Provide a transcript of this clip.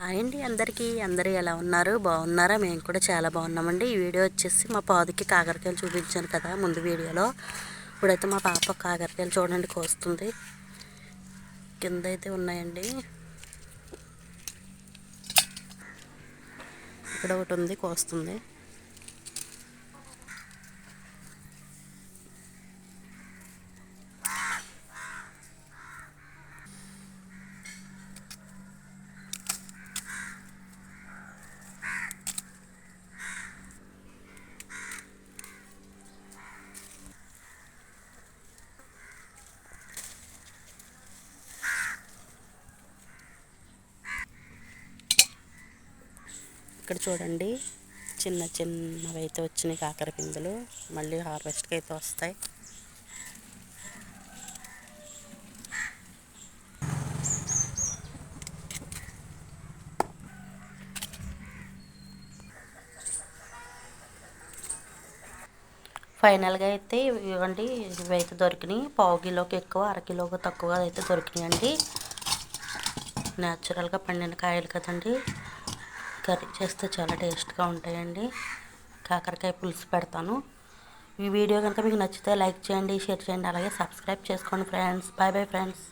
Hi అండి అందరూ ఎలా ఉన్నారు? బాగున్నారా? మేము కూడా చాలా బాగున్నామండి. ఈ వీడియో వచ్చేసి మా పాదుకి కాకరకాయలు చూపించాను కదా ముందు వీడియోలో. ఇప్పుడైతే మా పాప కాకరకాయలు చూడండి కోస్తుంది. కింద అయితే ఉన్నాయండి, ఇక్కడ ఒకటి ఉంది కోస్తుంది. ఇక్కడ చూడండి చిన్నవి అయితే వచ్చినాయి కాకర పిందులు. మళ్ళీ హార్వెస్ట్కి అయితే వస్తాయి. ఫైనల్గా అయితే ఇవ్వండి, ఇవైతే దొరికినాయి. పావు కిలోకి ఎక్కువ, అరకిలోకి తక్కువ అయితే దొరికినాయండి. న్యాచురల్గా పండిన కాయలు కదండి, కర్రీ చేస్తే చాలా టేస్ట్గా ఉంటాయండి. కాకరకాయ పులుసు పెడతాను. ఈ వీడియో కనుక మీకు నచ్చితే లైక్ చేయండి, షేర్ చేయండి, అలాగే సబ్స్క్రైబ్ చేసుకోండి ఫ్రెండ్స్. Bye bye friends.